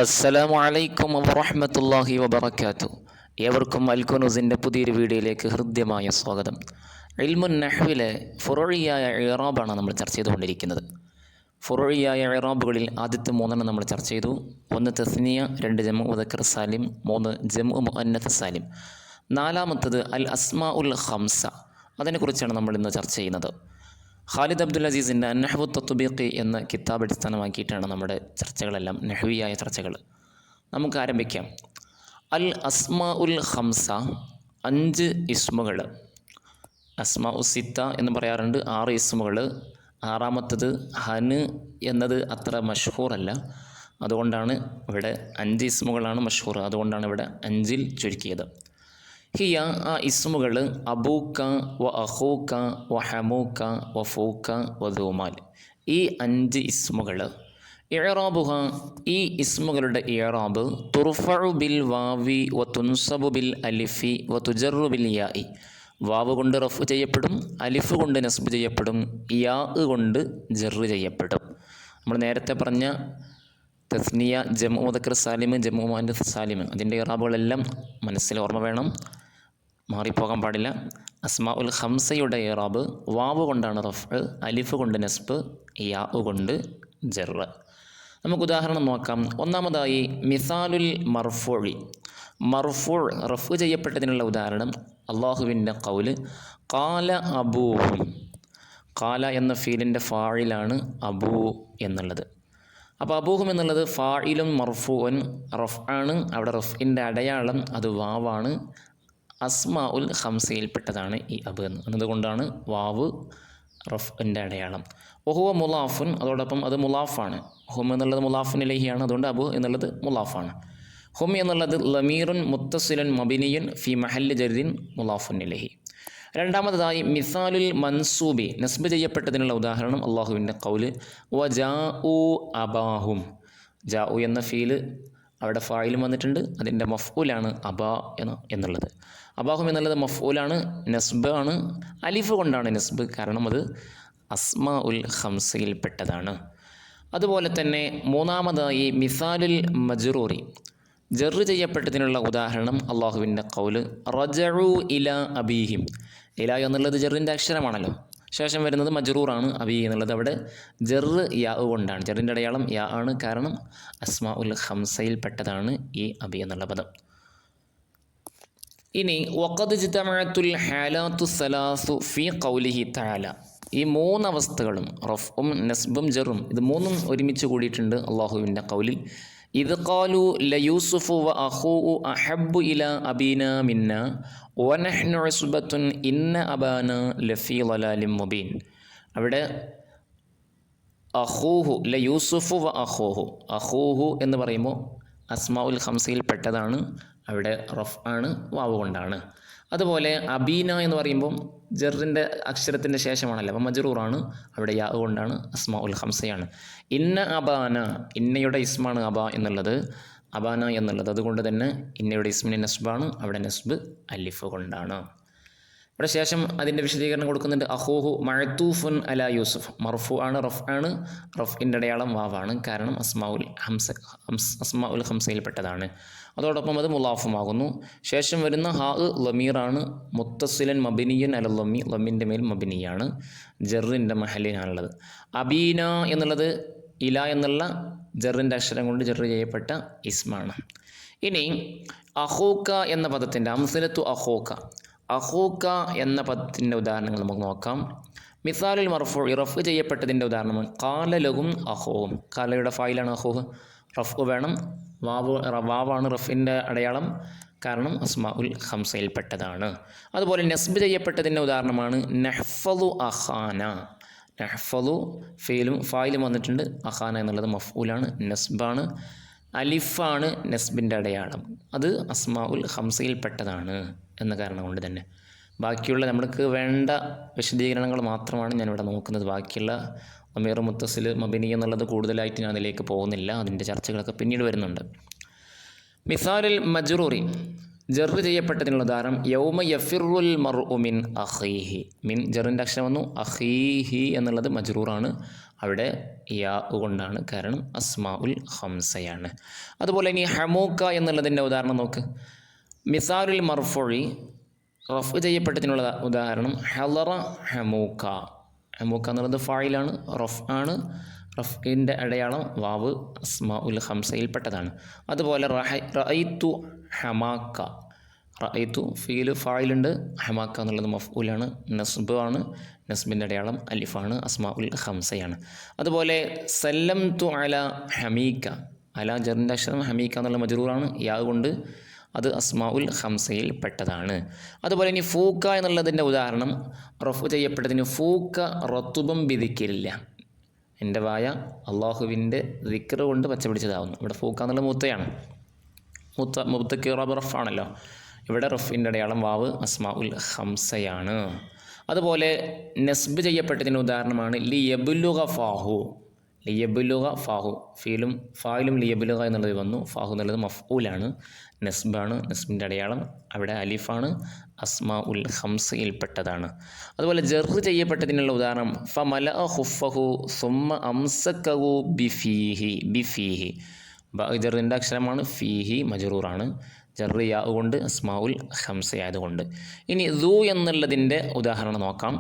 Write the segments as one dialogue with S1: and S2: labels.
S1: അസ്സലാമു അലൈക്കും വറഹ്മത്തുള്ളാഹി വബറകാതുഹു. ഏവർക്കും അൽകുനൂസിൻ്റെ പുതിയൊരു വീഡിയോയിലേക്ക് ഹൃദ്യമായ സ്വാഗതം. ഇൽമുൻ നഹ്വിലെ ഫുറൂഇയായ ഇറാബാണ് നമ്മൾ ചർച്ച ചെയ്തുകൊണ്ടിരിക്കുന്നത്. ഫുറൂഇയായ ഇറാബുകളിൽ ആദ്യത്തെ മൂന്നെണ്ണം നമ്മൾ ചർച്ച ചെയ്തു. 1 തസ്നിയ, 2 ജംഉ മുദക്കർ സാലിം, 3 ജംഉ മുഅന്നത്ത് സാലിം. നാലാമത്തത് അൽ അസ്മാഉൽ ഖംസ. അതിനെക്കുറിച്ചാണ് നമ്മൾ ഇന്ന് ചർച്ച ചെയ്യുന്നത്. ഖാലിദ് അബ്ദുൽ അസീസിൻ്റെ അന്നഹ്വു തത്ബീഖി എന്ന കിതാബ് അടിസ്ഥാനമാക്കിയിട്ടാണ് നമ്മുടെ ചർച്ചകളെല്ലാം, നഹ്വിയായ ചർച്ചകൾ. നമുക്ക് ആരംഭിക്കാം. അൽ അസ്മാഉൽ ഖംസ, 5 ഇസ്മുകൾ. അസ്മാഉ സിത്ത എന്ന് പറയാറുണ്ട്, 6 ഇസ്മുകൾ. ആറാമത്തത് ഹന് എന്നത് അത്ര മഷ്ഹൂറല്ല, അതുകൊണ്ടാണ് ഇവിടെ 5 ഇസ്മുകളാണ് മഷ്ഹൂർ, അതുകൊണ്ടാണ് ഇവിടെ 5-ൽ ചുരുക്കിയത്. ഹിയ, ആ ഇസ്മുകൾ അബൂക്ക വ അഖൂക്ക വ ഹമൂക്ക വ ഫൂക്ക വ ദൂമാൽ. ഈ 5 ഇസ്മുകൾ ഇഅ്റാബുഹ, ഈ ഇസ്മുകളുടെ ഇഅ്റാബ് തുർഫഉ ബിൽ വാവി വ തുൻസബു ബിൽ അലിഫി വ തുജറു ബിൽ യാഇ. വാവ് കൊണ്ട് റഫ് ചെയ്യപ്പെടും, അലിഫ് കൊണ്ട് നസ്ബ് ചെയ്യപ്പെടും, യാ കൊണ്ട് ജറ് ചെയ്യപ്പെടും. നമ്മൾ നേരത്തെ പറഞ്ഞ തസ്നിയ, ജംഉ മുദക്കർ സാലിം, ജംഉ മുഅന്നത്ത് സാലിം, അതിൻ്റെ ഇറാബുകളെല്ലാം മനസ്സിൽ ഓർമ്മ വേണം, മാറിപ്പോകാൻ പാടില്ല. അസ്മാഉൽ ഖംസയുടെ ഇറാബ് വാവ് കൊണ്ടാണ് റഫ്, അലിഫ് കൊണ്ട് നസ്ബ്, യാ കൊണ്ട് ജറ്. നമുക്ക് ഉദാഹരണം നോക്കാം. ഒന്നാമതായി മിസാലുൽ മർഫൂഇ. മർഫൂഅ് റഫ് ചെയ്യപ്പെട്ടതിനുള്ള ഉദാഹരണം അള്ളാഹുവിൻ്റെ ഖൗല് ഖാല അബൂഹും. ഖാല എന്ന ഫീലിൻ്റെ ഫാഇലാണ് അബൂ എന്നുള്ളത്. അപ്പോൾ അബൂഹും എന്നുള്ളത് ഫാഇലും മർഫൂഅൻ റഫ്ആണ്. അവിടെ റഫ്ഇൻ്റെ അടയാളം അത് വാവാണ്. അസ്മാഉൽ ഖംസയിൽപ്പെട്ടതാണ് ഈ അബ് എന്നതുകൊണ്ടാണ് വാവ് റഫ്ഇൻ്റെ അടയാളം. വഹുവ മുലാഫുൻ, അതോടൊപ്പം അത് മുലാഫാണ്. ഹും എന്നുള്ളത് മുലാഫുൻ ഇലൈഹിയാണ്, അതുകൊണ്ട് അബു എന്നുള്ളത് മുലാഫാണ്. ഹും എന്നുള്ളത് ലമീറുൻ മുത്തസിലുൻ മബിനിയുൻ ഫി മഹല്ലി ജർരിൻ മുലാഫുൻ ഇലൈഹി. രണ്ടാമതായി മിസാലുൽ മൻസൂബി, നസ്ബ് ചെയ്യപ്പെട്ടതിനുള്ള ഉദാഹരണം അള്ളാഹുവിൻ്റെ ഖൗല് വജാഉ അബാഹും. ജാഉ എന്ന ഫീല് അവിടെ ഫായിലും വന്നിട്ടുണ്ട്, അതിൻ്റെ മഫ്ഊലാണ് അബാ എന്നുള്ളത്. അബാഹും എന്നുള്ളത് മഫ്ഊലാണ്, നസ്ബ് ആണ്. അലിഫ് കൊണ്ടാണ് നസ്ബ്, കാരണം അത് അസ്മാഉൽ ഖംസയിൽപ്പെട്ടതാണ്. അതുപോലെ തന്നെ മൂന്നാമതായി മിസാലുൽ മജ്റൂറി, ജറ് ചെയ്യപ്പെട്ടതിനുള്ള ഉദാഹരണം അള്ളാഹുവിൻ്റെ ഖൗല് റജഉ ഇല അബീഹിം. ഇല എന്നുള്ളത് ജറിൻ്റെ അക്ഷരമാണല്ലോ, ശേഷം വരുന്നത് മജ്റൂറാണ്. അബി എന്നുള്ളത് അവിടെ ജറ് യാ കൊണ്ടാണ്, ജറിൻ്റെ അടയാളം യാ ആണ്, കാരണം അസ്മാഉൽ ഖംസയിൽപ്പെട്ടതാണ് ഈ അബി എന്നുള്ള പദം. ഇനി വഖദ് ഇജ്തമഅത്തുൽ ഹാലാത്തു സലാസു ഫീ ഖൗലിഹി തആല. ഈ 3 അവസ്ഥകളും റഫ്ഉം നസ്ബും ജറും, ഇത് 3ഉം ഒരുമിച്ച് കൂടിയിട്ടുണ്ട് അള്ളാഹുവിൻ്റെ ഖൗലിൽ ഇദ് ഖാലു ലയൂസുഫു വ അഖൂഹു അഹബ്ബു ഇലാ അബീനാ മിന്നാ വ നഹ്നു ഉസ്ബത്തുൻ ഇന്ന അബാന ലഫീ ളലാലിൻ മുബീൻ. അവിടെ അഖൂഹു, ലയൂസുഫു വ അഖൂഹു, അഖൂഹു എന്ന് പറയുമ്പോൾ അസ്മാഉൽ ഖംസയിൽപ്പെട്ടതാണ്, അവിടെ റഫ് ആണ്, വാവ് കൊണ്ടാണ്. അതുപോലെ അബീന എന്ന് പറയുമ്പോൾ ജറിൻ്റെ അക്ഷരത്തിൻ്റെ ശേഷമാണല്ലോ, അപ്പം മജ്റൂറാണ്, അവിടെ യാ കൊണ്ടാണ്, അസ്മാഉൽ ഖംസയാണ്. ഇന്ന അബാന, ഇന്നയുടെ ഇസ്മാണ് അബ എന്നുള്ളത്, അബാന എന്നുള്ളത്, അതുകൊണ്ട് തന്നെ ഇന്നയുടെ ഇസ്മിന് നസ്ബാണ്, അവിടെ നസ്ബ് അലിഫ് കൊണ്ടാണ്. ഇവിടെ ശേഷം അതിൻ്റെ വിശദീകരണം കൊടുക്കുന്നുണ്ട്. അഖൂഹു മഅ്തൂഫുൻ അലാ യൂസുഫ്, മർഫു ആണ്, റഫ് ആണ്, റഫ്ഇൻ്റെ അടയാളം വാവാണ്, കാരണം അസ്മാഉൽ ഖംസയിൽപ്പെട്ടതാണ്. അതോടൊപ്പം അത് മുലാഫുമാകുന്നു. ശേഷം വരുന്ന ഹാ ലമീറാണ്, മുത്തസിലൻ മബിനിയൻ അല ലമ്മി, ലമ്മിൻ്റെ മേൽ മബിനിയാണ്, ജറിൻ്റെ മഹലിനാണുള്ളത്. അബീന എന്നുള്ളത് ഇല എന്നുള്ള ജറിൻ്റെ അക്ഷരം കൊണ്ട് ജറ് ചെയ്യപ്പെട്ട ഇസ്മാണ്. ഇനി അഖൂക്ക എന്ന പദത്തിൻ്റെ അംസലത്തു അഖൂക്ക, അഖൂക്ക എന്ന പദത്തിൻ്റെ ഉദാഹരണങ്ങൾ നമുക്ക് നോക്കാം. മിസാലുൽ മർഫൂ, റഫ് ചെയ്യപ്പെട്ടതിൻ്റെ ഉദാഹരണം ഖാല ലഹും അഖൂഹും. ഖാലയുടെ ഫായിലാണ് അഖൂഹ്, റഫ് വേണം, വാവാണ് റഫിൻ്റെ അടയാളം, കാരണം അസ്മാഉൽ ഖംസയിൽപ്പെട്ടതാണ്. അതുപോലെ നസ്ബ് ചെയ്യപ്പെട്ടതിൻ്റെ ഉദാഹരണമാണ് നഹ്ഫളു അഖാന. നഹ്ഫളു ഫായിലും വന്നിട്ടുണ്ട്, അഖാന എന്നുള്ളത് മഫ്ഊലാണ്, നസ്ബാണ്, അലിഫാണ് നസ്ബിൻ്റെ അടയാളം, അത് അസ്മാഉൽ ഖംസയിൽപ്പെട്ടതാണ് എന്ന കാരണം കൊണ്ട് തന്നെ. ബാക്കിയുള്ള നമ്മൾക്ക് വേണ്ട വിശദീകരണങ്ങൾ മാത്രമാണ് ഞാനിവിടെ നോക്കുന്നത്. ബാക്കിയുള്ള അമീർ മുത്തസിൽ മബിനി എന്നുള്ളത് കൂടുതലായിട്ട് ഞാൻ അതിലേക്ക് പോകുന്നില്ല, അതിൻ്റെ ചർച്ചകളൊക്കെ പിന്നീട് വരുന്നുണ്ട്. മിസാലുൽ മജ്റൂറി, ജറ് ചെയ്യപ്പെട്ടതിനുള്ള ഉദാഹരണം യൗമ യഫിറുൽ മർഉ മിൻ അഖീഹി. മിൻ ജറിൻ്റെ അക്ഷരം വന്നു, അഖീഹി എന്നുള്ളത് മജ്റൂറാണ്, അവിടെ യാ കൊണ്ടാണ്, കാരണം അസ്മാ ഉൽ ഹംസയാണ്. അതുപോലെ ഇനി ഹമൂക്ക എന്നുള്ളതിൻ്റെ ഉദാഹരണം നോക്ക്. മിസാലുൽ മർഫുഇ റഫ് ചെയ്യപ്പെട്ടതിനുള്ള ഉദാഹരണം ഹളറ ഹമൂക്ക. ഹമൂക്ക എന്നുള്ളത് ഫായിലാണ്, റഫ് ആണ്. റഫിൻ്റെ അടയാളം വാവ് അസ്മാ ഉൽ ഹംസയിൽപ്പെട്ടതാണ്. അതുപോലെ റഅയ്തു ഹമാക്ക. റഅയ്തു ഫീൽ ഫായിലുണ്ട്, ഹമാക്ക എന്നുള്ളത് മഫ്ഊലാണ്, നസ്ബ് ആണ്. നസ്ബിൻ്റെ അടയാളം അലിഫാണ്, അസ്മാ ഉൽ ഹംസയാണ്. അതുപോലെ സല്ലംതു അല ഹമീക്ക. അല ജറിൻ്റെ അക്ഷരം, ഹമീക്ക എന്നുള്ള മജ്റൂറാണ്, യാ കൊണ്ട് അത് അസ്മാ ഉൽ ഹംസയിൽ പെട്ടതാണ്. അതുപോലെ ഇനി ഫൂക്ക എന്നുള്ളതിൻ്റെ ഉദാഹരണം റഫ് ചെയ്യപ്പെട്ടതിന് ഫൂക്ക റത്തുബം ബിദിക്കില്ല. എൻ്റെ വായ അള്ളാഹുവിൻ്റെ ദിക്ർ കൊണ്ട് പച്ചപിടിച്ചതാവുന്നു. ഇവിടെ ഫൂക്ക എന്നുള്ള മുത്തയാണ്, മുത്തക്ക് റഫാണല്ലോ. ഇവിടെ റഫിൻ്റെ അടയാളം വാവ് അസ്മാ ഉൽ ഹംസയാണ്. അതുപോലെ നസ്ബ് ചെയ്യപ്പെട്ടതിന് ഉദാഹരണമാണ് ലിയബ്ലുഗ ഫാഹു. ലിയബ്ലുഗ ഫാഹു, ഫീലും ഫായിലും ലിയബ്ലുഗ എന്നുള്ളത് വന്നു. ഫാഹു എന്നുള്ളത് മഫ്ഊലാണ്, നസ്ബാണ്. നസ്ബിൻ്റെ അടയാളം അവിടെ അലിഫാണ്, അസ്മാ ഉൽ ഹംസയിൽപ്പെട്ടതാണ്. അതുപോലെ ജർറ് ചെയ്യപ്പെട്ടതിനുള്ള ഉദാഹരണം ഫമല ഹുഫഹു സുമ്മ അംസക്കഹു ബിഫീഹി. ബിഫീഹി ജറിൻ്റെ അക്ഷരമാണ്, ഫീഹി മജ്റൂറാണ്. ജർറ് യാ കൊണ്ട് അസ്മാ ഉൽ ഹംസയായതുകൊണ്ട്. ഇനി ദൂ എന്നുള്ളതിൻ്റെ ഉദാഹരണം നോക്കാം.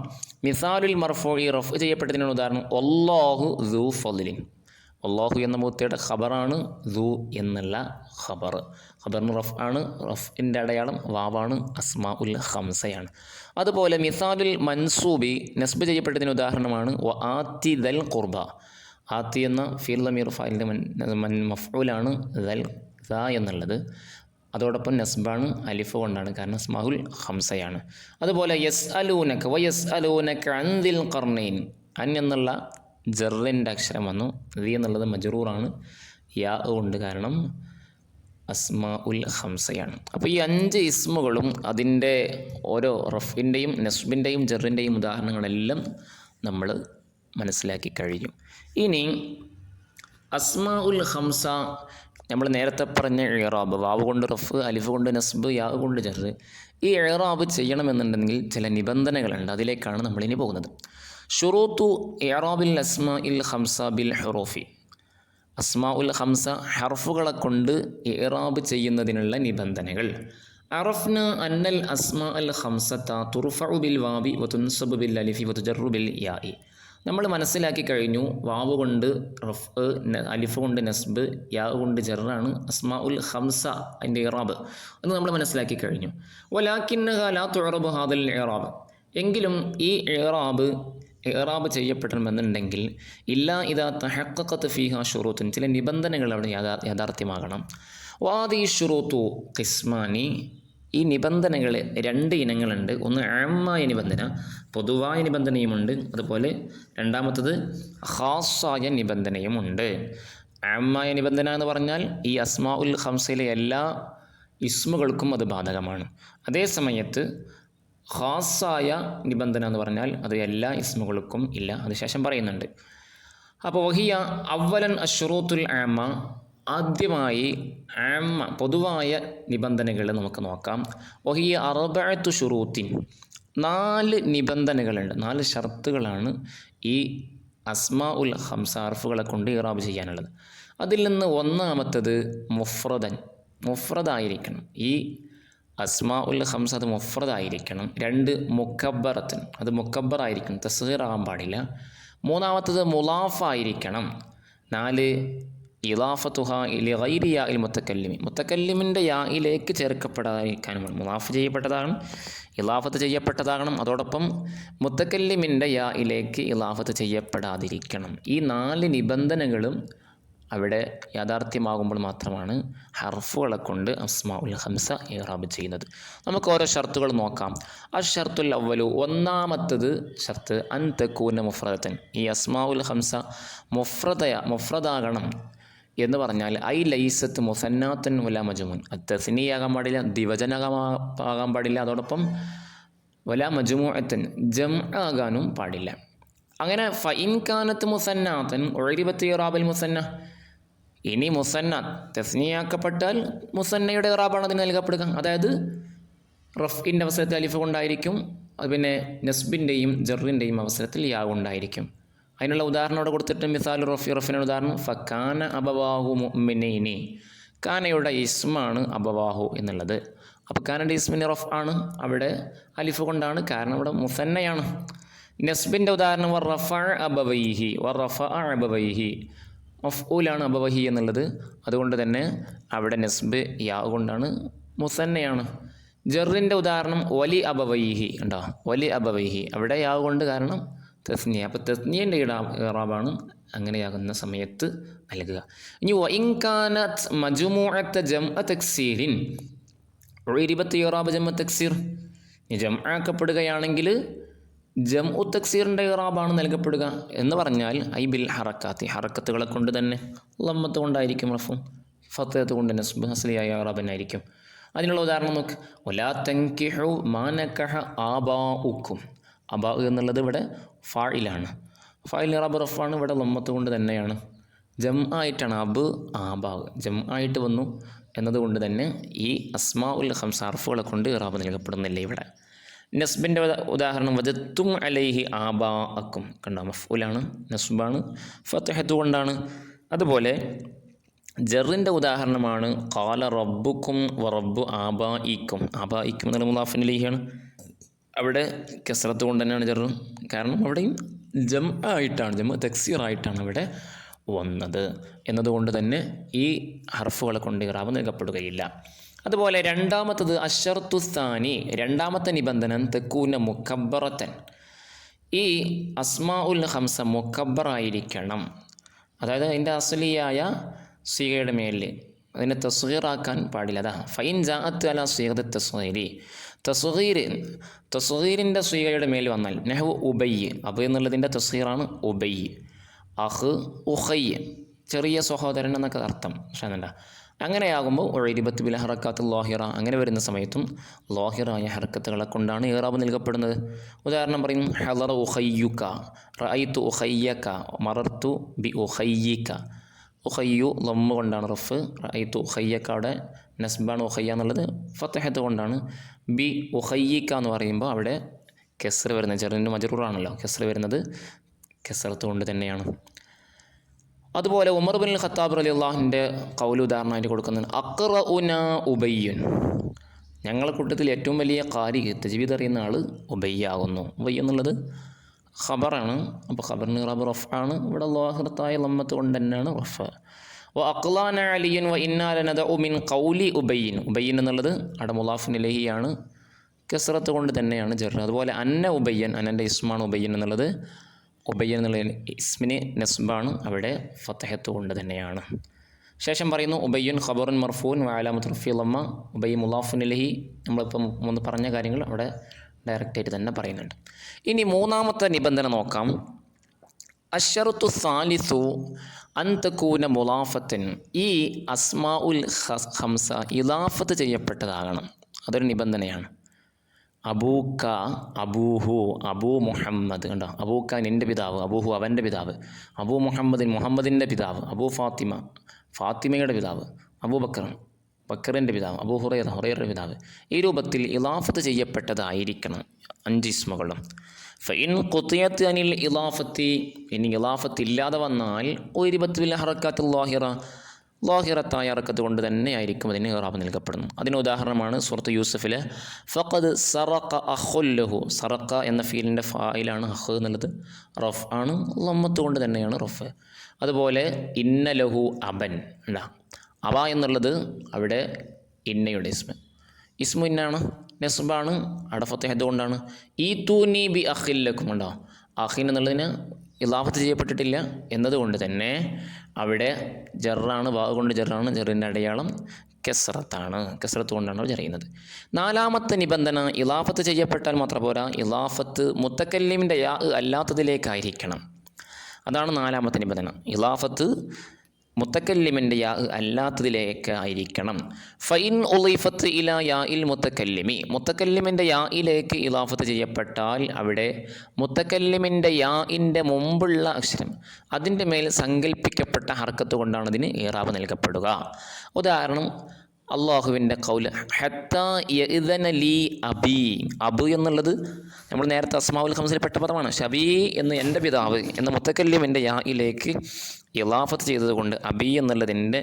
S1: മിസാലുൽ മർഫൂഇ റഫ് ചെയ്യപ്പെട്ടതിനുള്ള ഉദാഹരണം അല്ലാഹു ദൂ ഫളിൻ. അല്ലാഹു എന്ന മുത്തയുടെ ഖബറാണ് ദൂ എന്നുള്ള ഖബർ. ഖബറിന് റഫ് ആണ്, റഫിൻ്റെ അടയാളം വാവാണ്, അസ്മാ ഉൽ ഹംസയാണ്. അതുപോലെ മിസാലുൽ മൻസൂബി നസ്ബ് ചെയ്യപ്പെട്ടതിന് ഉദാഹരണമാണ് വ ആത്തി ദൽ ഖുർബ. ആത്തി എന്ന ഫീൽ ദമീർ ഫായിലിൻ്റെ മഫ്ഊലാണ്, ദൽ ദ എന്നുള്ളത്. അതോടൊപ്പം നസ്ബാണ്, അലിഫ് കൊണ്ടാണ്, കാരണം അസ്മാഉൽ ഹംസയാണ്. അതുപോലെ യസ്അലൂനക വയസ്അലൂനക അൻ ദിൽ ഖർനൈൻ. അൻ എന്നുള്ള ജറിൻ്റെ അക്ഷരം വന്നു, ദി എന്നുള്ളത് മജ്റൂറാണ്, യാ കൊണ്ട്, കാരണം അസ്മാ ഉൽ ഹംസയാണ്. അപ്പോൾ ഈ 5 ഇസ്മുകളും അതിൻ്റെ ഓരോ റഫിൻ്റെയും നസ്ബിൻ്റെയും ജറിൻ്റെയും ഉദാഹരണങ്ങളെല്ലാം നമ്മൾ മനസ്സിലാക്കി കഴിഞ്ഞു. ഇനി അസ്മാ ഉൽ ഹംസ നമ്മൾ നേരത്തെ പറഞ്ഞ ഇറാബ്, വാവ് കൊണ്ട് റഫ്, അലിഫ് കൊണ്ട് നസ്ബ്, യാ കൊണ്ട് ജറ്. ഈ ഇറാബ് ചെയ്യണമെന്നുണ്ടെങ്കിൽ ചില നിബന്ധനകളുണ്ട്, അതിലേക്കാണ് നമ്മളിനി പോകുന്നത്. ഷുറൂത്തു ഇറാബിൽ അസ്മാ ഇൽ ഹംസ ബിൽ ഹുറൂഫി. അസ്മാ ഉൽ ഹംസ ഹർഫുകളെ കൊണ്ട് ഇറാബ് ചെയ്യുന്നതിനുള്ള നിബന്ധനകൾ. അറഫ്ന അന്നൽ അസ്മാ അൽ ഹംസത തുർഫഉ ബിൽ വാബി വതുൻസബു ബിൽ അലിഫി വതുജറു ബിൽ യാഇ. നമ്മൾ മനസ്സിലാക്കി കഴിഞ്ഞു, വാവ് കൊണ്ട് റഫ്, അലിഫ് കൊണ്ട് നസ്ബ്, യാ കൊണ്ട് ജറാണ് അസ്മാ ഉൽ ഹംസ അതിൻ്റെ ഇറാബ് എന്ന് നമ്മൾ മനസ്സിലാക്കി കഴിഞ്ഞു. വലാകിന്നഹ ലാ തുഅറബു ഹാദൽ ഇറാബ്. എങ്കിലും ഈ ഇറാബ് ചെയ്യപ്പെടണമെന്നുണ്ടെങ്കിൽ ഇല്ലാ ഇദാ തഹഖഖത് ഫീഹാ ശുറൂത്തുൻ, ചില നിബന്ധനകൾ അവിടെ യാഥാർത്ഥ്യമാകണം. വാദി ശുറൂത്തു ഖിസ്മാനി. ഈ നിബന്ധനകൾ 2 ഇനങ്ങളുണ്ട്. ഒന്ന് ആമായ നിബന്ധന, പൊതുവായ നിബന്ധനയുമുണ്ട്. അതുപോലെ രണ്ടാമത്തത് ഖാസായ നിബന്ധനയുമുണ്ട്. ആമായ നിബന്ധന എന്ന് പറഞ്ഞാൽ ഈ അസ്മാ ഉൽ ഹംസയിലെ എല്ലാ ഇസ്മുകൾക്കും അത് ബാധകമാണ്. അതേ സമയത്ത് ഖാസായ നിബന്ധന എന്ന് പറഞ്ഞാൽ അത് എല്ലാ ഇസ്മുകൾക്കും ഇല്ല. അത് ശേഷം പറയുന്നുണ്ട്. അപ്പോൾ വഹിയ അവലൻ അശ്റൂത്തുൽ ആമ. ആദ്യമായി ആമ പൊതുവായ നിബന്ധനകൾ നമുക്ക് നോക്കാം. വഹിയ അർബഅത്തു ശുറൂത്തിൻ. 4 നിബന്ധനകളുണ്ട്, 4 ഷർത്തുകളാണ് ഈ അസ്മാ ഉൽ ഹംസ ഹർഫുകളെ കൊണ്ട് ഇറാബ് ചെയ്യാനുള്ളത്. അതിൽ നിന്ന് ഒന്നാമത്തത് മുഫ്രദായിരിക്കണം. ഈ അസ്മാ ഉൽ ഹംസ അത് മുഫ്രദായിരിക്കണം. 2 മുക്കബ്ബറത്തൻ, അത് മുക്കബ്ബറായിരിക്കണം, തസ്ഗീറാകാൻ പാടില്ല. മൂന്നാമത്തത് മുലാഫായിരിക്കണം. 4 ഇളാഫത്തുഹ ഇലി ഗൈരി യാ ഇൽ മുത്തക്കല്ലിമി. മുത്തക്കല്ലിമിൻ്റെ യായിലേക്ക് ചേർക്കപ്പെടാതിരിക്കാനുമാണ്. മുലാഫ് ചെയ്യപ്പെട്ടതാണ്, ഇളാഫത്ത് ചെയ്യപ്പെട്ടതാകണം. അതോടൊപ്പം മുത്തക്കല്ലിമിൻ്റെ യായിലേക്ക് ഇളാഫത്ത് ചെയ്യപ്പെടാതിരിക്കണം. ഈ 4 നിബന്ധനകളും അവിടെ യാഥാർത്ഥ്യമാകുമ്പോൾ മാത്രമാണ് ഹർഫുകളെ കൊണ്ട് അസ്മാ ഉൽ ഹംസ ഇറാബ് ചെയ്യുന്നത്. നമുക്ക് ഓരോ ഷർത്തുകൾ നോക്കാം. അഷ്ഷർത്തുൽ അവ്വലു, ഒന്നാമത്തത് ഷർത്ത് അൻ തകൂന മുഫ്രദത്തൻ. ഈ അസ്മാ ഉൽ ഹംസ മുഫ്രദാകണം എന്ന് പറഞ്ഞാൽ ഐ ലൈസത്ത് മുസന്നാത്തൻ വല മജ്മൂൻ. തസ്നിയാകാൻ പാടില്ല, ദിവചനമാകാൻ പാടില്ല, അതോടൊപ്പം വല മജ്മൂഅത്തൻ ജംഅ ആകാനും പാടില്ല. അങ്ങനെ ഫഇൻ കാനത്ത് മുസന്നാത്തൻ ഉഅരിബത്ത് ഇറാബൽ മുസന്ന. ഇനി മുസന്ന തസ്നിയാക്കപ്പെട്ടാൽ മുസന്നയുടെ ഇറാബാണ് അതിന് നൽകപ്പെടുക. അതായത് റഫ്ഇൻ്റെ അവസരത്തിൽ അലിഫ് കൊണ്ടായിരിക്കും, പിന്നെ നസ്ബിൻ്റെയും ജറിൻ്റെയും അവസരത്തിൽ യാ കൊണ്ടായിരിക്കും. അതിനുള്ള ഉദാഹരണം അവിടെ കൊടുത്തിട്ട് മിസാൽ റഫി റഫിന് ഉദാഹരണം ഫക്കാന അബവാഹു മുഅ്മിനൈനി. കാനയുടെ ഇസ്മാണ് അബവാഹു എന്നുള്ളത്. അപ്പോൾ കാനയുടെ ഇസ്മിന് റഫ് ആണ്, അവിടെ അലിഫ് കൊണ്ടാണ്, കാരണം അവിടെ മുസന്നയാണ്. നസ്ബിൻ്റെ ഉദാഹരണം റഫ അബവൈഹി റഫ അബവൈഹി, മഫ്ഊലാണ് അബവഹി എന്നുള്ളത്, അതുകൊണ്ട് തന്നെ അവിടെ നസ്ബ് യാ കൊണ്ടാണ്, മുസന്നയാണ്. ജറിൻ്റെ ഉദാഹരണം വലി അബവൈഹി ഉണ്ടോ, വലി അബവൈഹി, അവിടെ യാ കൊണ്ട്, കാരണം തസ്നിയ. അപ്പോൾ തസ്നിയൻ്റെ ഇറാബാണ് അങ്ങനെയാകുന്ന സമയത്ത് നൽകുക. ഇനി വഇൻകാനത് മജ്മൂഅത ജംഅ തക്സീരിൻ, ഉഇരിബത്ത് ഇറാബ് ജംഅ തക്സീർ, ജംആക്കപ്പെടുകയാണെങ്കിൽ ജംഉ തക്സീറിൻ്റെ ഇറാബാണ് നൽകപ്പെടുക എന്ന് പറഞ്ഞാൽ ഐ ബിൽ ഹറക്കാത്തി, ഹറക്കത്തുകളെ കൊണ്ട് തന്നെ, ലമ്മത്ത് കൊണ്ടായിരിക്കും റഫും, ഫത്തഹത്ത് കൊണ്ട് നസ്ബ്, അസ്ലിയായ ഇറാബനായിരിക്കും. അതിനുള്ള ഉദാഹരണം നോക്ക്. വലാ തൻകിഹു മാ നകഹ ആബാഉക്കും, അബാ എന്നുള്ളത് ഇവിടെ ഫായിലാണ്, ഫായിൽ ഇറാബ് റഫാണ്, ഇവിടെ ലമ്മത്ത് കൊണ്ട് തന്നെയാണ്. ജം ആയിട്ടാണ് അബ് ആബാ, ജം ആയിട്ട് വന്നു എന്നതുകൊണ്ട് തന്നെ ഈ അസ്മാ ഉൽ ഹംസ ഹർഫുകളെ കൊണ്ട് ഇറാബ് നൽകപ്പെടുന്നില്ല ഇവിടെ. നസ്ബിൻ്റെ ഉദാഹരണം വജത്തും അലൈഹി ആബാ അക്കും, കണ്ടോ മഫ്ഊലാണ്, നസ്ബാണ്, ഫത്തഹത്ത് കൊണ്ടാണ്. അതുപോലെ ജറിൻ്റെ ഉദാഹരണമാണ് ഖാല റബ്ബുക്കും വ റബ്ബു ആബായിക്കും, ആബായിക്കും എന്നുള്ള മുളാഫിൻ ഇലൈഹിയാണ്, അവിടെ കസ്റത്ത് കൊണ്ട് തന്നെയാണ് ജറ്, കാരണം അവിടെയും ജം ആയിട്ടാണ്, ജം തക്സീറായിട്ടാണ് അവിടെ വന്നത് എന്നതുകൊണ്ട് തന്നെ ഈ ഹർഫുകളെ കൊണ്ട് ഇറാബ് നൽകപ്പെടുകയില്ല. അതുപോലെ രണ്ടാമത്തത് അശ്ശർതു സാനി, രണ്ടാമത്തെ നിബന്ധന തക്കൂന മുക്കബ്ബറത്തൻ, ഈ അസ്മാ ഉൽ ഹംസ മുക്കബ്ബറായിരിക്കണം, അതായത് അതിൻ്റെ അസ്ലിയായ സീഗയുടെ മേലിൽ അതിനെ തസ്ഗീറാക്കാൻ പാടില്ല. അതാ ഫൈൻ ജാഅത്ത് അല സീഗത തസ്ഗീരി, തസ്ഗീറിൻ്റെ സീഗയുടെ മേൽ വന്നാൽ നെഹു ഉബയ്യ്, അബ് എന്നുള്ളതിൻ്റെ തസ്ഗീറാണ് ഉബയ്യ്, അഹ് ഉഖയ്യ്, ചെറിയ സഹോദരൻ എന്നൊക്കെ അർത്ഥം. പക്ഷേ എന്താ അങ്ങനെയാകുമ്പോൾ ഉഇരിബത്ത് ബിൽ ഹറക്കാത്ത് ലോഹിറ, അങ്ങനെ വരുന്ന സമയത്തും ലോഹിറായ ഹർക്കത്തുകളെ കൊണ്ടാണ് ഇറാബ് നൽകപ്പെടുന്നത്. ഉദാഹരണം പറയും ഹളറ ഉഖയ്യുക, റഅയ്തു ഉഖയ്യക, മറർത്തു ബി ഉഖയ്യിക, ഉഖയ്യു ലമ്മ കൊണ്ടാണ് റഫ്, റഅയ്തു ഉഖയ്യക അവിടെ നസ്ബാണ്, ഉഖയ്യ എന്നുള്ളത് ഫത്തഹത്ത് കൊണ്ടാണ്. ബി ഉഖയ്യിക എന്ന് പറയുമ്പോൾ അവിടെ കെസ്ർ വരുന്നത്, ചെറിയ മജ്റൂറാണല്ലോ, കെസ്ർ വരുന്നത് കെസ്റത്ത് കൊണ്ട് തന്നെയാണ്. അതുപോലെ ഉമർ ബിൻ ഖത്താബ് റളിയല്ലാഹുവിൻ്റെ ഖൗൽ ഉദാഹരണമായിട്ട് കൊടുക്കുന്നുണ്ട് അഖ്റഉന ഉബയ്യുൻ, ഞങ്ങളുടെ കൂട്ടത്തിൽ ഏറ്റവും വലിയ ഖാരി, തജ്വീദ് അറിയുന്ന ആൾ ഉബയ്യാകുന്നു. ഉബയ്യ എന്നുള്ളത് ഖബറാണ്, അപ്പോൾ ഖബറിന് ഇറാബ് റഫ് ആണ്, ഇവിടെ ലാഹിറത്തായ ലമ്മത്ത് കൊണ്ട് തന്നെയാണ് റഫ്. വ അഖ്ലാന അലിയൻ വ ഇന്നാ ലനദഉ മിൻ ഖൗലി ഉബയ്യിൻ, ഉബയ്യിൻ എന്നുള്ളത് അവിടെ മുളാഫിൻ ഇലൈഹിയാണ്, കസ്റത്ത് കൊണ്ട് തന്നെയാണ് ജർ. അതുപോലെ അന്ന ഉബയ്യൻ, അന്നൻ്റെ ഇസ്മാണ് ഉബയ്യൻ എന്നുള്ളത്, ഉബയ്യൻ എന്നുള്ള ഇസ്മിന് നസ്ബാണ്, അവിടെ ഫത്തഹത്ത് കൊണ്ട് തന്നെയാണ്. ശേഷം പറയുന്നു ഉബയ്യുൻ ഖബറുൻ മർഫൂൻ വ അലാമത്തുൽ റഫ്ഇ ലമ്മ, ഉബയ്യ് മുളാഫുൻ ഇലൈഹി, നമ്മളിപ്പം മുമ്പ് പറഞ്ഞ കാര്യങ്ങൾ അവിടെ ഡയറക്റ്റായിട്ട് തന്നെ പറയുന്നുണ്ട്. ഇനി മൂന്നാമത്തെ നിബന്ധന നോക്കാം. അശ്ശറുത്തു സാലിസു അൻ തകൂന മുളാഫത്തൻ, ഈ അസ്മാ ഉൽ ഹംസ ഇലാഫത്ത് ചെയ്യപ്പെട്ടതാകണം, അതൊരു നിബന്ധനയാണ്. അബൂക്ക, അബൂഹു, അബൂ മുഹമ്മദ്, കണ്ടോ അബൂക്ക നിൻ്റെ പിതാവ്, അബൂഹു അവൻ്റെ പിതാവ്, അബൂ മുഹമ്മദിൻ മുഹമ്മദിൻ്റെ പിതാവ്, അബൂ ഫാത്തിമ ഫാത്തിമയുടെ പിതാവ്, അബൂബക്കർ ബക്കറിൻ്റെ പിതാവ്, അബൂ ഹുറൈറ ഹുറൈറയുടെ പിതാവ്, ഈ രൂപത്തിൽ ഇലാഫത്ത് ചെയ്യപ്പെട്ടതായിരിക്കണം 5 ഇസ്മുകളും. ഫഇൻ ഖുതിയത്ത് അനിൽ ഇലാഫത്തി, ഇനി ഇലാഫത്ത് ഇല്ലാതെ വന്നാൽ ഉഇരിബത്ത് ബിൽ ഹറക്കാത്തുൽ ലാഹിറ, ലാഹിറത്തായ ഹർക്കത്ത് കൊണ്ട് തന്നെ ആയിരിക്കും അതിന് ഇറാബ് നൽകപ്പെടുന്നു. അതിന് ഉദാഹരണമാണ് സൂറത്ത് യൂസുഫിലെ ഫഖദ് സറഖ അഖുൽ ലഹു, സറഖ എന്ന ഫീലിൻ്റെ ഫായിലാണ്, അഖ് എന്നുള്ളത് റഫ് ആണ്, ലമ്മത്ത് കൊണ്ട് തന്നെയാണ് റഫ്. അതുപോലെ ഇന്ന ലഹു അബൻ, ഉണ്ടാ അവ എന്നുള്ളത് അവിടെ ഇന്നയുടെ ഇസ്മു ഇന്നാണ്, നസ്ബാണ്, അവിടെ ഫത്തഹത്ത് കൊണ്ടാണ്. ഈ തൂനി ബി അഖില്ലക്കും, ഉണ്ടോ അഖിൻ എന്നുള്ളതിന് ഇലാഫത്ത് ചെയ്യപ്പെട്ടിട്ടില്ല എന്നതുകൊണ്ട് തന്നെ അവിടെ ജറാണ്, വാ കൊണ്ട് ജറാണ്, ജറിൻ്റെ അടയാളം കെസ്റത്താണ്, കെസ്റത്ത് കൊണ്ടാണ് അവർ ചെയ്യുന്നത്. നാലാമത്തെ നിബന്ധന ഇലാഫത്ത് ചെയ്യപ്പെട്ടാൽ മാത്രം പോരാ, ഇലാഫത്ത് മുത്തക്കല്ലിമിൻ്റെ യാ അല്ലാത്തതിലേക്കായിരിക്കണം, അതാണ് നാലാമത്തെ നിബന്ധന. ഇലാഫത്ത് മുത്തക്കല്ലിമിൻ്റെ യാ അല്ലാത്തതിലേക്ക് ആയിരിക്കണം. ഫൈൻ ഉളീഫത്ത് ഇലാ യാ ഇൽ മുത്തക്കല്ലിമി, മുത്തക്കല്ലിമിൻ്റെ യായിലേക്ക് ഇലാഫത്ത് ചെയ്യപ്പെട്ടാൽ അവിടെ മുത്തക്കല്ലിമിൻ്റെ യാഇൻ്റെ മുമ്പുള്ള അക്ഷരം അതിൻ്റെ മേൽ സങ്കല്പിക്കപ്പെട്ട ഹർക്കത്ത് കൊണ്ടാണ് അതിന് ഇറാബ് നൽകപ്പെടുക. ഉദാഹരണം അള്ളാഹുവിൻ്റെ ഖൗല് ഹത്താ യഅ്ദന ലീ അബി. അബു എന്നുള്ളത് നമ്മൾ നേരത്തെ അസ്മാഉൽ ഖംസിൽ പെട്ട പദമാണ്. ഷബീ എന്ന് എൻ്റെ പിതാവ് എന്ന മുത്തക്കല്ലിമിൻ്റെ യായിലേക്ക് ഇളാഫത്ത് ചെയ്തതുകൊണ്ട് അബി എന്നുള്ളതിൻ്റെ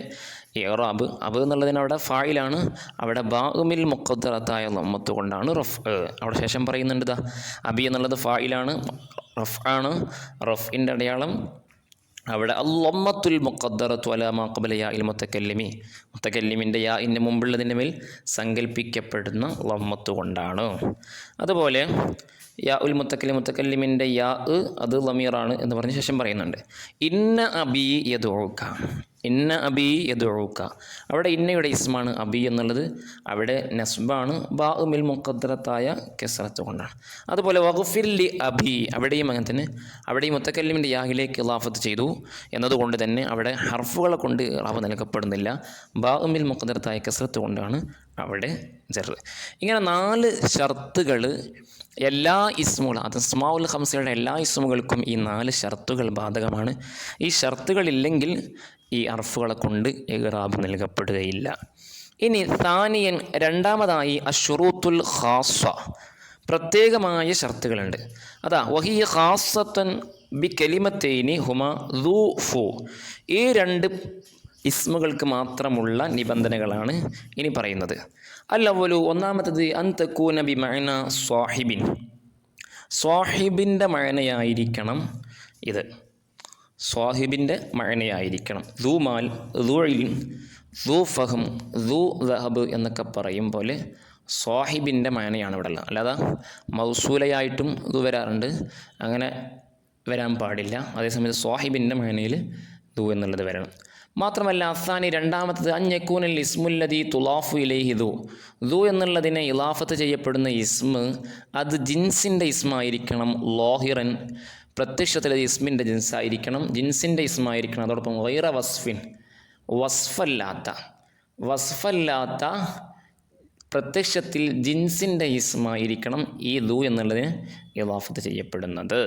S1: ഇറാബ്, അബ് എന്നുള്ളതിന് അവിടെ ഫായിലാണ്, അവിടെ ബാഉമിൽ മുഖദ്ദറത്തായ ലമ്മത്ത് കൊണ്ടാണ് റഫ്. അവിടെ ശേഷം പറയുന്നുണ്ട് ദാ അബി എന്നുള്ളത് ഫായിലാണ്, റഫ് ആണ്. റഫിൻ്റെ അടയാളം അവിടെ അല്ലമ്മത്തുൽ മുഖദ്ദറത്തു അലാ മാ ഖബല യാഇൽ മുത്തക്കല്ലിമി, മുത്തക്കല്ലിമിൻ്റെ യാഇൻ്റെ മുമ്പുള്ളതിൻ്റെ മേൽ സങ്കല്പിക്കപ്പെടുന്ന ലമ്മത്ത് കൊണ്ടാണ്. അതുപോലെ യാ ഉൽ മുത്തക്കല്ലിം, മുത്തക്കല്ലിമിൻ്റെ യാ അത് ലമീറാണ് എന്ന് പറഞ്ഞ ശേഷം പറയുന്നുണ്ട് ഇന്ന അബി യദുഊക. ഇന്ന അബി യദുഊക, അവിടെ ഇന്നയുടെ ഇസ്മാണ്. അബി എന്നുള്ളത് അവിടെ നസ്ബാണ്, ബാഉമിൽ മുഖദ്ദറത്തായ കസ്റത്ത് കൊണ്ടാണ്. അതുപോലെ വഗ്ഫിർ ലി അബി, അവിടെയും അങ്ങനെ തന്നെ, അവിടെയും മുത്തക്കല്ലിമിൻ്റെ യാഹിലേക്ക് ഇളാഫത്ത് ചെയ്തു എന്നതുകൊണ്ട് തന്നെ അവിടെ ഹർഫുകളെ കൊണ്ട് ഇളാഫ് നൽകപ്പെടുന്നില്ല, ബാഉമിൽ മുഖദ്ദറത്തായ കസ്റത്ത് കൊണ്ടാണ് അവിടെ ജർ. ഇങ്ങനെ 4 ഷർത്തുകൾ എല്ലാ ഇസ്മുകൾ, അത് അസ്മാഉൽ ഖംസയുടെ എല്ലാ ഇസ്മുകൾക്കും ഈ 4 ഷർത്തുകൾ ബാധകമാണ്. ഈ ഷർത്തുകളില്ലെങ്കിൽ ഈ അർഫുകളെ കൊണ്ട് ഇഗ്റാബ് നൽകപ്പെടുകയില്ല. ഇനി സാനിയൻ, രണ്ടാമതായി അശ്ശുറൂത്തുൽ ഖാസ്സ, പ്രത്യേകമായ ഷർത്തുകളുണ്ട്. അതാ വഹിയ ഖാസ്സത്തൻ ബി കലിമത്തൈനി ഹുമ ദൂ ഫു. ഈ 2 ഇസ്മുകൾക്ക് മാത്രമുള്ള നിബന്ധനകളാണ് ഇനി പറയുന്നത്. അല്ലവലു, ഒന്നാമത്തത് അൻ തകൂന ബി മഅന സ്വാഹിബിൻ, സ്വാഹിബിൻ്റെ മഅനയായിരിക്കണം ഇത്, സ്വാഹിബിൻ്റെ മഅനയായിരിക്കണം. ദൂ മാൽ, ദൂ ഇൽം, ദൂ ഫഹം, ദൂ ദഹബ് എന്നൊക്കെ പറയും പോലെ സ്വാഹിബിൻ്റെ മഅനയാണ് ഇവിടെ ഉള്ളത്. അല്ലാതെ മൗസൂലയായിട്ടും ഇത് വരാറുണ്ട്, അങ്ങനെ വരാൻ പാടില്ല. അതേസമയത്ത് സ്വാഹിബിൻ്റെ മഅനയിൽ ദൂ എന്നുള്ളത് വരണം. മാത്രമല്ല അസാനി, രണ്ടാമത്തത് അഞ്ഞക്കൂനൽ ഇസ്മുല്ലദീ തുലാഫു ഇലൈഹി ദൂ. ദൂ എന്നുള്ളതിനെ ഇലാഫത്ത് ചെയ്യപ്പെടുന്ന ഇസ്മ് അത് ജിൻസിൻ്റെ ഇസ്മായിരിക്കണം. ലോഹിറൻ, പ്രത്യക്ഷത്തിൽ ഇസ്മിൻ്റെ ജിൻസായിരിക്കണം, ജിൻസിൻ്റെ ഇസ്മായിരിക്കണം. അതോടൊപ്പം ഗൈറ വസ്ഫിൻ, വസ്ഫല്ലാത്ത പ്രത്യക്ഷത്തിൽ ജിൻസിൻ്റെ ഇസ്മായിരിക്കണം ഈ ദൂ എന്നുള്ളതിന് ഇലാഫത്ത് ചെയ്യപ്പെടുന്നത്.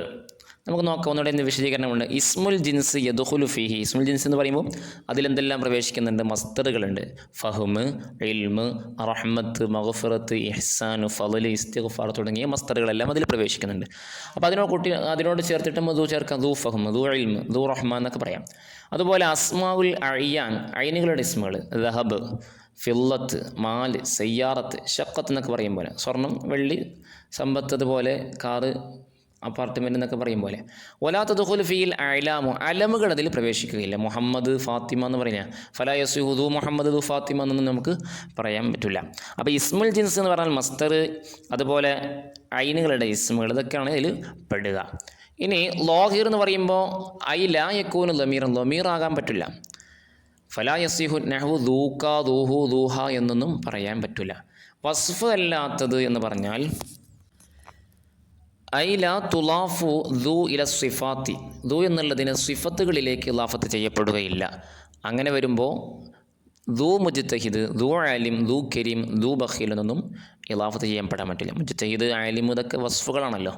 S1: നമുക്ക് നോക്കാം, ഒന്നുകൂടെ ഇന്ന് വിശദീകരണമുണ്ട്. ഇസ്മുൽ ജിൻസ് യദ്ഖുലു ഫീഹി, ഇസ്മുൽ ജിൻസ് എന്ന് പറയുമ്പോൾ അതിലെന്തെല്ലാം പ്രവേശിക്കുന്നുണ്ട്? മസ്തറുകളുണ്ട്. ഫഹ്മ്, ഇൽമ്, റഹ്മത്ത്, മഗ്ഫിറത്ത്, ഇഹ്സാൻ, ഫള്, ഇസ്തിഗ്ഫാർ തുടങ്ങിയ മസ്തറുകളെല്ലാം അതിൽ പ്രവേശിക്കുന്നുണ്ട്. അപ്പോൾ അതിനോട് ചേർത്തിട്ട് ദൂ ചേർക്കാം. ദൂ ഫഹ്മ്, ദൂ ഇൽമ്, ദൂ റഹ്മാൻ എന്നൊക്കെ പറയാം. അതുപോലെ അസ്മാഉൽ അയ്യാൻ, ഐനുകളുടെ ഇസ്മുകൾ, ദഹബ്, ഫില്ലത്ത്, മാല്, സയ്യാറത്ത്, ഷക്കത്ത് എന്നൊക്കെ പറയും പോലെ, സ്വർണം, വെള്ളി, സമ്പത്ത്, അതുപോലെ കാറ്, അപ്പാർട്ട്മെൻറ്റ് എന്നൊക്കെ പറയും പോലെ. വലാ തദ്ഖുലു ഫീൽ അലാമു, അലമുകൾ അതിൽ പ്രവേശിക്കുകയില്ല. മുഹമ്മദ്, ഫാത്തിമ എന്ന് പറഞ്ഞാൽ ഫലാ യസ്ഹു ദൂ മുഹമ്മദ് ദൂ ഫാത്തിമ എന്നൊന്നും നമുക്ക് പറയാൻ പറ്റില്ല. അപ്പോൾ ഇസ്മുൽ ജിൻസ് എന്ന് പറഞ്ഞാൽ മസ്തർ, അതുപോലെ ഐനുകളുടെ ഇസ്മുകൾ, ഇതൊക്കെയാണ് ഇതിൽ പെടുക. ഇനി ലോഹിർ എന്ന് പറയുമ്പോൾ ഐ ലാ യകൂനു ലമീറൻ, ലമീറാകാൻ പറ്റില്ല. ഫലാ യസിഹു നഹു ദൂക, ദൂഹു, ദൂഹ എന്നൊന്നും പറയാൻ പറ്റില്ല. വസ്ഫ് അല്ലാത്തത് എന്ന് പറഞ്ഞാൽ ഐ ലാ തുലാഫു ദൂ ഇല സിഫാത്തി, ദൂ എന്നുള്ളതിന് സിഫത്തുകളിലേക്ക് ഇലാഫത്ത് ചെയ്യപ്പെടുകയില്ല. അങ്ങനെ വരുമ്പോൾ ദൂ മുജ്തഹിദ്, ദൂ ആലിം, ദൂ കരീം, ദൂ ബഖീൽ എന്നൊന്നും ഇലാഫത്ത് ചെയ്യപ്പെടാൻ പറ്റില്ല. മുജ്തഹിദ്, ആലിം ഇതൊക്കെ വസ്ഫുകളാണല്ലോ.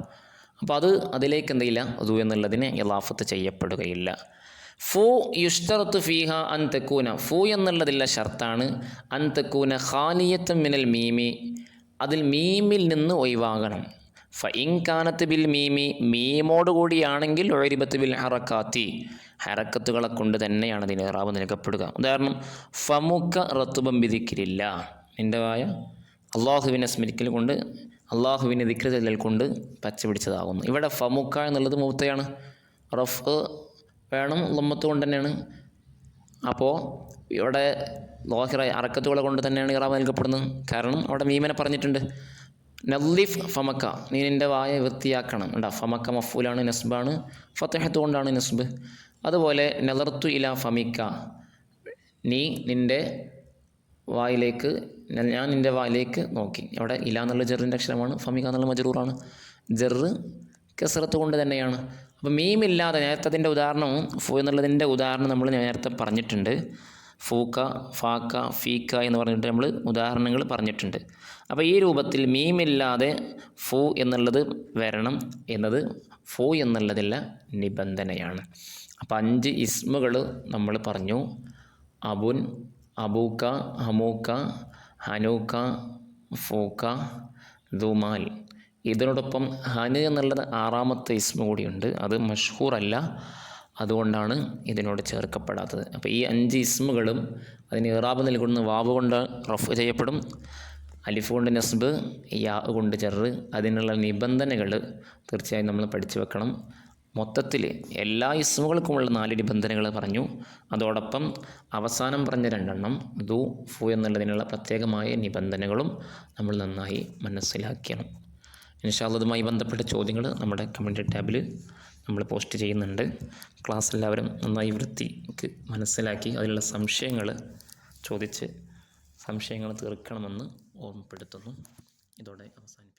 S1: അപ്പോൾ അതിലേക്ക് എന്തെയില്ല, ദൂ എന്നുള്ളതിന് ഇലാഫത്ത് ചെയ്യപ്പെടുകയില്ല. ഫു യുഷ്തറത്തു ഫീഹ അൻ തകൂന, ഫു എന്നുള്ളതില്ല ഷർത്താണ് അൻ തകൂന ഖാലിയത്തൻ മിനൽ മീമി, അതിൽ മീമിൽ നിന്ന് ഒഴിവാകണം. ഫഇൻ കാനത്ത് ബിൽ മീമി, മീമോട് കൂടിയാണെങ്കിൽ ഉഅരിബത്ത് ബിൽ ഹറക്കാത്തി, ഹറക്കത്തുകളെ കൊണ്ട് തന്നെയാണ് അതിന് ഇറാബ് നൽകപ്പെടുക. ഉദാഹരണം ഫമുക റത്തുബം ബിദിക്രില്ല, നിൻ്റെ വായ അള്ളാഹുവിനെ സ്മരിക്കൽ കൊണ്ട്, അള്ളാഹുവിനെ ദിക്ർ ചൊല്ലൽ കൊണ്ട് പച്ച പിടിച്ചതാകുന്നു. ഇവിടെ ഫമുക എന്നുള്ളത് മുബ്തയാണ്, റഫ് വേണം, ലമ്മത്ത് കൊണ്ട് തന്നെയാണ്. അപ്പോൾ ഇവിടെ ലോഹിറ ഹറക്കത്തുകളെ കൊണ്ട് തന്നെയാണ് ഇറാബ് നൽകപ്പെടുന്നത്. കാരണം അവിടെ മീമനെ പറഞ്ഞിട്ടുണ്ട്. നദ്ലിഫ് ഫമക്ക, നീ നിൻ്റെ വായ വൃത്തിയാക്കണം. ഫമക്ക മഫൂലാണ്, നസ്ബാണ്, ഫതഹത്ത് കൊണ്ടാണ് നസ്ബ്. അതുപോലെ നദർത്തു ഇല ഫമിക്ക, നീ നിൻ്റെ വായിലേക്ക്, ഞാൻ നിൻ്റെ വായിലേക്ക് നോക്കി. അവിടെ ഇല എന്നുള്ള ജെറിൻ്റെ അക്ഷരമാണ്, ഫമിക്ക എന്നുള്ള മജ്റൂറാണ്. ജെറ് കസറത്ത് കൊണ്ട് തന്നെയാണ്. അപ്പോൾ മീമില്ലാതെ, നേരത്തെ അതിൻ്റെ ഉദാഹരണം ഫു എന്നുള്ളതിൻ്റെ ഉദാഹരണം നമ്മൾ നേരത്തെ പറഞ്ഞിട്ടുണ്ട്. ഫൂക്ക, ഫാക്ക, ഫീക്ക എന്ന് പറഞ്ഞിട്ട് നമ്മൾ ഉദാഹരണങ്ങൾ പറഞ്ഞിട്ടുണ്ട്. അപ്പോൾ ഈ രൂപത്തിൽ മീമില്ലാതെ ഫു എന്നുള്ളത് വരണം എന്നത് ഫു എന്നുള്ളതില്ല നിബന്ധനയാണ്. അപ്പോൾ 5 ഇസ്മുകൾ നമ്മൾ പറഞ്ഞു. അബുൻ, അബൂക്ക, ഹമൂക്ക, ഹനൂക്ക, ഫൂക്ക, ദുമാൽ. ഇതിനോടൊപ്പം ഹന് എന്നുള്ളത് 6ാമത്തെ ഇസ്മ കൂടിയുണ്ട്. അത് മഷ്ഹൂറല്ല, അതുകൊണ്ടാണ് ഇതിനോട് ചേർക്കപ്പെടാത്തത്. അപ്പോൾ ഈ 5 ഇസ്മുകളും അതിന് ഇറാബ് നൽകുന്ന വാവ് കൊണ്ട് റഫ് ചെയ്യപ്പെടും, അലിഫ് കൊണ്ട് നസ്ബ്, യാ കൊണ്ട് ജറ്. അതിനുള്ള നിബന്ധനകൾ തീർച്ചയായും നമ്മൾ പഠിച്ചു വെക്കണം. മൊത്തത്തിൽ എല്ലാ ഇസ്മുകൾക്കുമുള്ള 4 നിബന്ധനകൾ പറഞ്ഞു. അതോടൊപ്പം അവസാനം പറഞ്ഞ 2 ദു, ഫു എന്നുള്ളതിനുള്ള പ്രത്യേകമായ നിബന്ധനകളും നമ്മൾ നന്നായി മനസ്സിലാക്കണം. ഇൻഷാ അല്ലാഹ് ഇതുമായി ബന്ധപ്പെട്ട ചോദ്യങ്ങൾ നമ്മുടെ കമൻറ്റ് ടാബിൽ നമ്മൾ പോസ്റ്റ് ചെയ്യുന്നുണ്ട്. ക്ലാസ് എല്ലാവരും നന്നായി വൃത്തിക്ക് മനസ്സിലാക്കി അതിലുള്ള സംശയങ്ങൾ ചോദിച്ച് സംശയങ്ങൾ തീർക്കണമെന്ന് ഓർമ്മപ്പെടുത്തുന്നു. ഇതോടെ അവസാനിക്കുന്നു.